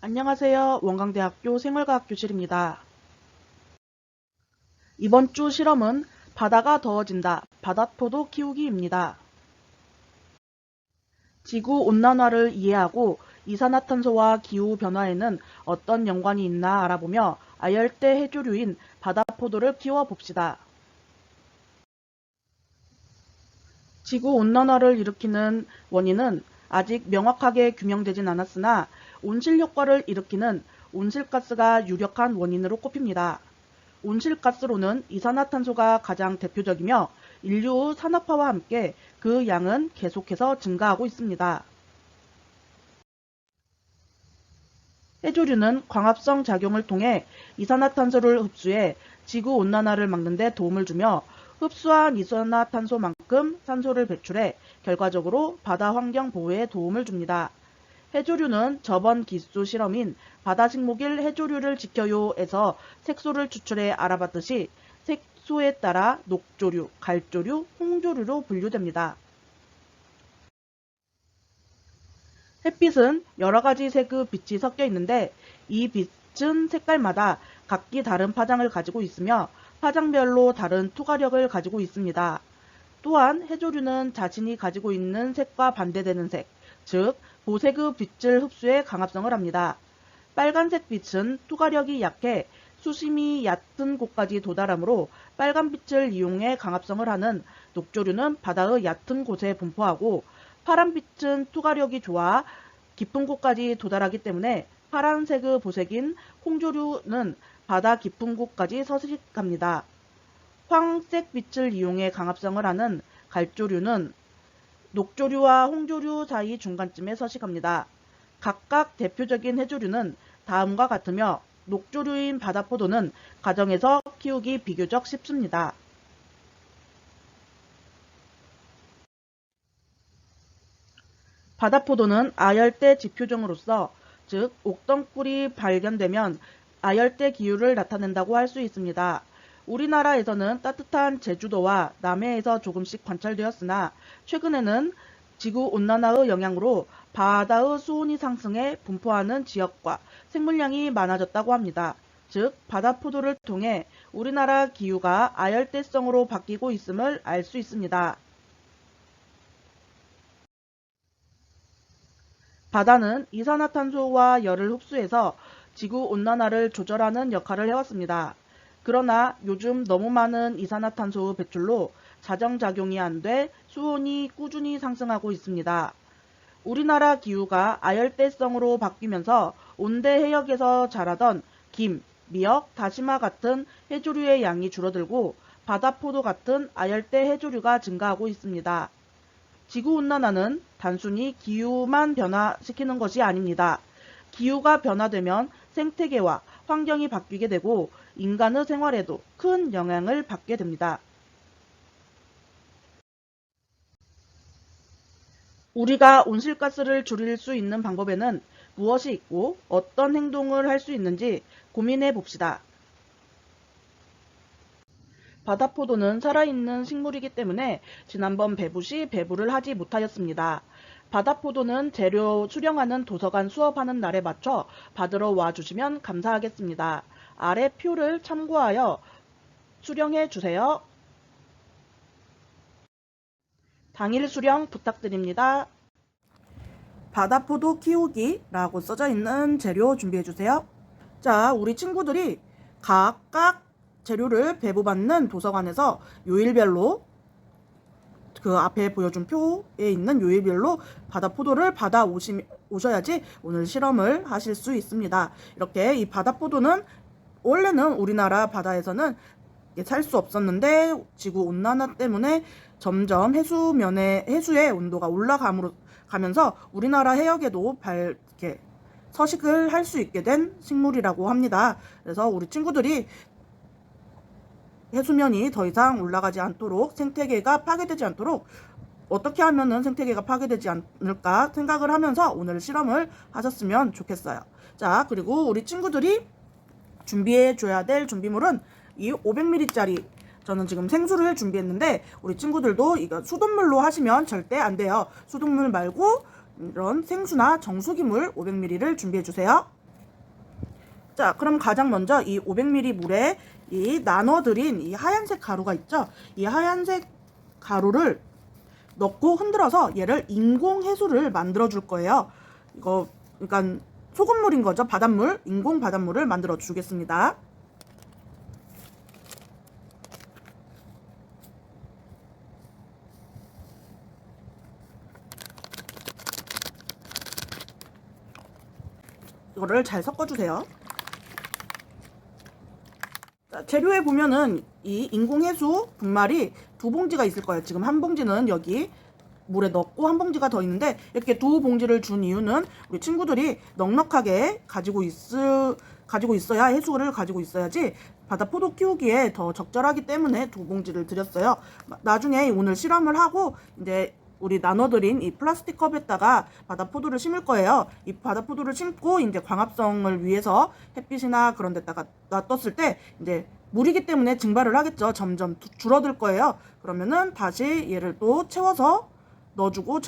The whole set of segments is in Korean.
안녕하세요. 원광대학교 생활과학 교실입니다. 이번 주 실험은 바다가 더워진다. 바다포도 키우기입니다. 지구 온난화를 이해하고 이산화탄소와 기후변화에는 어떤 연관이 있나 알아보며 아열대 해조류인 바다포도를 키워봅시다. 지구 온난화를 일으키는 원인은 아직 명확하게 규명되진 않았으나 온실 효과를 일으키는 온실가스가 유력한 원인으로 꼽힙니다. 온실가스로는 이산화탄소가 가장 대표적이며 인류 산업화와 함께 그 양은 계속해서 증가하고 있습니다. 해조류는 광합성 작용을 통해 이산화탄소를 흡수해 지구 온난화를 막는 데 도움을 주며 흡수한 이산화탄소만큼 산소를 배출해 결과적으로 바다 환경 보호에 도움을 줍니다. 해조류는 저번 기수 실험인 바다식목일 해조류를 지켜요에서 색소를 추출해 알아봤듯이 색소에 따라 녹조류, 갈조류, 홍조류로 분류됩니다. 햇빛은 여러 가지 색의 빛이 섞여 있는데 이 빛은 색깔마다 각기 다른 파장을 가지고 있으며 파장별로 다른 투과력을 가지고 있습니다. 또한 해조류는 자신이 가지고 있는 색과 반대되는 색, 즉 보색의 빛을 흡수해 강합성을 합니다. 빨간색 빛은 투과력이 약해 수심이 얕은 곳까지 도달하므로 빨간빛을 이용해 강합성을 하는 녹조류는 바다의 얕은 곳에 분포하고 파란빛은 투과력이 좋아 깊은 곳까지 도달하기 때문에 파란색의 보색인 홍조류는 바다 깊은 곳까지 서식합니다. 황색 빛을 이용해 강합성을 하는 갈조류는 녹조류와 홍조류 사이 중간쯤에 서식합니다. 각각 대표적인 해조류는 다음과 같으며 녹조류인 바다포도는 가정에서 키우기 비교적 쉽습니다. 바다포도는 아열대 지표종으로서 즉 옥덩굴이 발견되면 아열대 기후를 나타낸다고 할 수 있습니다. 우리나라에서는 따뜻한 제주도와 남해에서 조금씩 관찰되었으나 최근에는 지구온난화의 영향으로 바다의 수온이 상승해 분포하는 지역과 생물량이 많아졌다고 합니다. 즉 바다포도를 통해 우리나라 기후가 아열대성으로 바뀌고 있음을 알 수 있습니다. 바다는 이산화탄소와 열을 흡수해서 지구온난화를 조절하는 역할을 해왔습니다. 그러나 요즘 너무 많은 이산화탄소 배출로 자정작용이 안 돼 수온이 꾸준히 상승하고 있습니다. 우리나라 기후가 아열대성으로 바뀌면서 온대 해역에서 자라던 김, 미역, 다시마 같은 해조류의 양이 줄어들고 바다포도 같은 아열대 해조류가 증가하고 있습니다. 지구온난화는 단순히 기후만 변화시키는 것이 아닙니다. 기후가 변화되면 생태계와 환경이 바뀌게 되고 인간의 생활에도 큰 영향을 받게 됩니다. 우리가 온실가스를 줄일 수 있는 방법에는 무엇이 있고 어떤 행동을 할 수 있는지 고민해 봅시다. 바다포도는 살아있는 식물이기 때문에 지난번 배부 시 배부를 하지 못하였습니다. 바다포도는 재료 수령하는 도서관 수업하는 날에 맞춰 받으러 와주시면 감사하겠습니다. 아래 표를 참고하여 수령해 주세요. 당일 수령 부탁드립니다. 바다포도 키우기라고 써져 있는 재료 준비해 주세요. 자, 우리 친구들이 각각 재료를 배부받는 도서관에서 요일별로 그 앞에 보여준 표에 있는 요일별로 바다포도를 받아 오셔야지 오늘 실험을 하실 수 있습니다. 이렇게 이 바다포도는 원래는 우리나라 바다에서는 살 수 없었는데 지구 온난화 때문에 점점 해수의 온도가 올라가면서 우리나라 해역에도 이렇게 서식을 할 수 있게 된 식물이라고 합니다. 그래서 우리 친구들이 해수면이 더 이상 올라가지 않도록 생태계가 파괴되지 않도록 어떻게 하면은 생태계가 파괴되지 않을까 생각을 하면서 오늘 실험을 하셨으면 좋겠어요. 자, 그리고 우리 친구들이 준비해 줘야 될 준비물은 이 500ml짜리 저는 지금 생수를 준비했는데 우리 친구들도 이거 수돗물로 하시면 절대 안 돼요. 수돗물 말고 이런 생수나 정수기물 500ml를 준비해 주세요. 자, 그럼 가장 먼저 이 500ml 물에 이 나눠드린 이 하얀색 가루가 있죠? 이 하얀색 가루를 넣고 흔들어서 얘를 인공 해수를 만들어 줄 거예요. 이거 그러니까 소금물인 거죠. 바닷물, 인공 바닷물을 만들어 주겠습니다. 이거를 잘 섞어주세요. 자, 재료에 보면은 이 인공해수 분말이 두 봉지가 있을 거예요. 지금 한 봉지는 여기 물에 넣고 한 봉지가 더 있는데, 이렇게 두 봉지를 준 이유는 우리 친구들이 넉넉하게 가지고 있어야, 해수를 가지고 있어야지 바다포도 키우기에 더 적절하기 때문에 두 봉지를 드렸어요. 나중에 오늘 실험을 하고 이제 우리 나눠드린 이 플라스틱 컵에다가 바다포도를 심을 거예요. 이 바다포도를 심고 이제 광합성을 위해서 햇빛이나 그런 데다가 놔뒀을 때 이제 물이기 때문에 증발을 하겠죠. 점점 줄어들 거예요. 그러면은 다시 얘를 또 채워서 넣어주고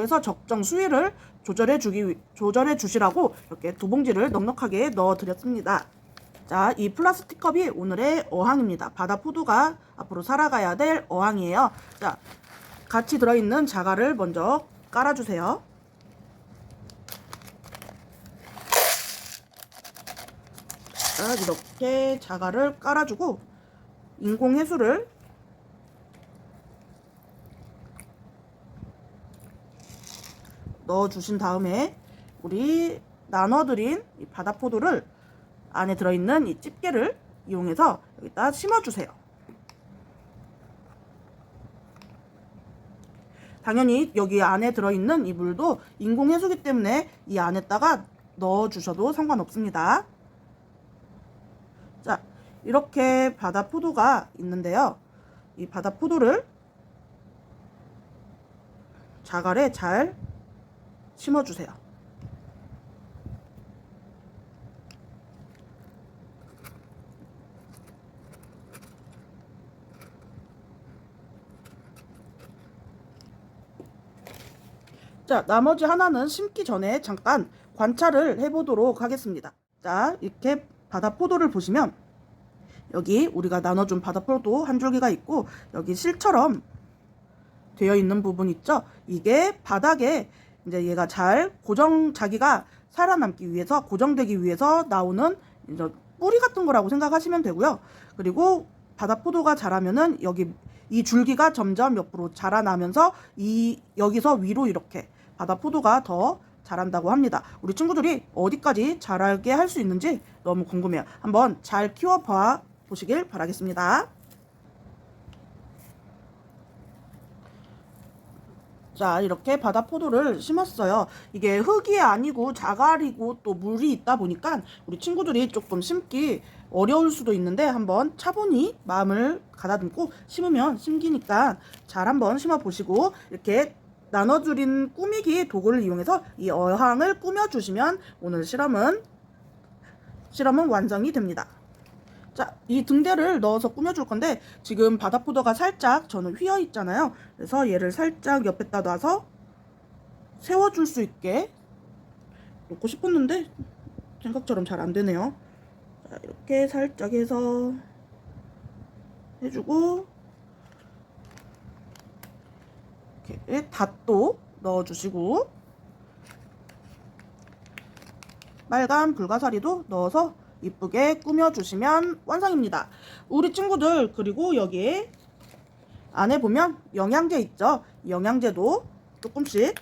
해서 적정 수위를 조절해 주시라고 이렇게 두 봉지를 넉넉하게 넣어 드렸습니다. 자, 이 플라스틱 컵이 오늘의 어항입니다. 바다포도가 앞으로 살아가야 될 어항이에요. 자, 같이 들어있는 자갈을 먼저 깔아주세요. 자, 이렇게 자갈을 깔아주고 인공해수를 넣어주신 다음에 우리 나눠드린 이 바다포도를 안에 들어있는 이 집게를 이용해서 여기다 심어주세요. 당연히 여기 안에 들어있는 이 물도 인공해수기 때문에 이 안에다가 넣어주셔도 상관없습니다. 자, 이렇게 바다포도가 있는데요. 이 바다포도를 자갈에 잘 심어주세요. 자, 나머지 하나는 심기 전에 잠깐 관찰을 해보도록 하겠습니다. 자, 이렇게 바다포도를 보시면 여기 우리가 나눠준 바다포도 한 줄기가 있고, 여기 실처럼 되어 있는 부분 있죠? 이게 바닥에 이제 얘가 잘 자기가 살아남기 위해서, 고정되기 위해서 나오는 이제 뿌리 같은 거라고 생각하시면 되고요. 그리고 바다포도가 자라면은 여기 이 줄기가 점점 옆으로 자라나면서 여기서 위로 이렇게 바다포도가 더 자란다고 합니다. 우리 친구들이 어디까지 자라게 할 수 있는지 너무 궁금해요. 한번 잘 키워봐 보시길 바라겠습니다. 자, 이렇게 바다포도를 심었어요. 이게 흙이 아니고 자갈이고 또 물이 있다 보니까 우리 친구들이 조금 심기 어려울 수도 있는데, 한번 차분히 마음을 가다듬고 심으면 심기니까 잘 한번 심어 보시고, 이렇게 나눠드린 꾸미기 도구를 이용해서 이 어항을 꾸며주시면 오늘 실험은 완성이 됩니다. 자, 이 등대를 넣어서 꾸며줄 건데, 지금 바다포도가 살짝 저는 휘어 있잖아요. 그래서 얘를 살짝 옆에다 놔서 세워줄 수 있게 놓고 싶었는데 생각처럼 잘 안 되네요. 자, 이렇게 살짝 해서 해주고, 이렇게 닷도 넣어주시고, 빨간 불가사리도 넣어서 이쁘게 꾸며주시면 완성입니다. 우리 친구들, 그리고 여기 안에 보면 영양제 있죠? 영양제도 조금씩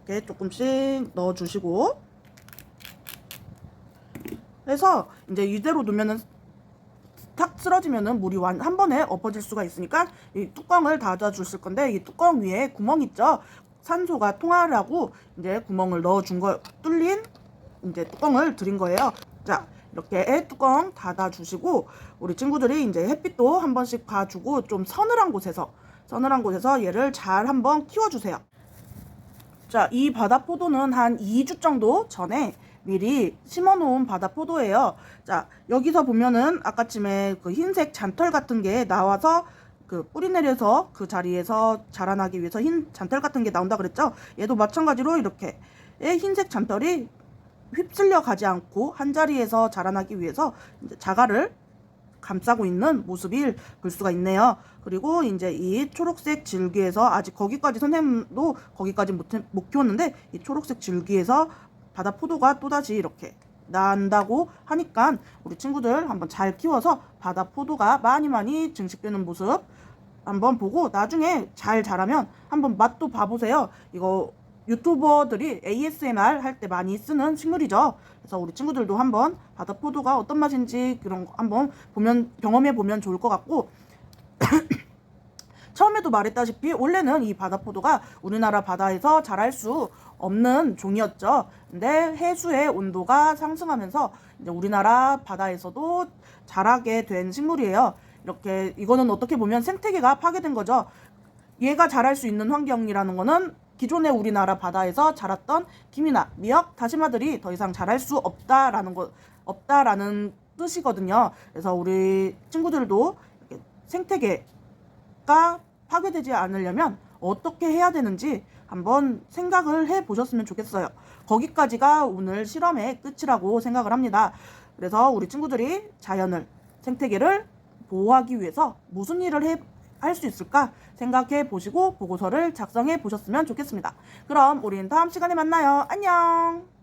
이렇게 조금씩 넣어주시고 해서 이제 이대로 두면은 탁 쓰러지면은 물이 한 번에 엎어질 수가 있으니까 이 뚜껑을 닫아 주실 건데, 이 뚜껑 위에 구멍 있죠? 산소가 통하라고 이제 구멍을 넣어준 거, 뚫린 이제 뚜껑을 드린 거예요. 자, 이렇게 뚜껑 닫아 주시고, 우리 친구들이 이제 햇빛도 한 번씩 봐주고 좀 서늘한 곳에서 얘를 잘 한번 키워주세요. 자, 이 바다포도는 한 2주 정도 전에 미리 심어놓은 바다포도예요. 자, 여기서 보면은 아까쯤에 그 흰색 잔털 같은 게 나와서 그 뿌리 내려서 그 자리에서 자라나기 위해서 흰 잔털 같은 게 나온다 그랬죠? 얘도 마찬가지로 이렇게 흰색 잔털이 휩쓸려 가지 않고 한 자리에서 자라나기 위해서 이제 자갈을 감싸고 있는 모습을 볼 수가 있네요. 그리고 이제 이 초록색 줄기에서 아직 거기까지 선생님도 거기까지 못 키웠는데 이 초록색 줄기에서 바다 포도가 또다시 이렇게 난다고 하니까 우리 친구들 한번 잘 키워서 바다 포도가 많이 증식되는 모습 한번 보고 나중에 잘 자라면 한번 맛도 봐보세요. 이거 유튜버들이 ASMR 할 때 많이 쓰는 식물이죠. 그래서 우리 친구들도 한번 바다 포도가 어떤 맛인지 그런 거 한번 경험해 보면 좋을 것 같고, 처음에도 말했다시피 원래는 이 바다 포도가 우리나라 바다에서 자랄 수 없는 종이었죠. 근데 해수의 온도가 상승하면서 이제 우리나라 바다에서도 자라게 된 식물이에요. 이렇게 이거는 어떻게 보면 생태계가 파괴된 거죠. 얘가 자랄 수 있는 환경이라는 거는 기존의 우리나라 바다에서 자랐던 김이나 미역, 다시마들이 더 이상 자랄 수 없다라는 뜻이거든요. 그래서 우리 친구들도 생태계가 파괴되지 않으려면 어떻게 해야 되는지 한번 생각을 해 보셨으면 좋겠어요. 거기까지가 오늘 실험의 끝이라고 생각을 합니다. 그래서 우리 친구들이 자연을, 생태계를 보호하기 위해서 무슨 일을 할 수 있을까 생각해 보시고 보고서를 작성해 보셨으면 좋겠습니다. 그럼 우린 다음 시간에 만나요. 안녕!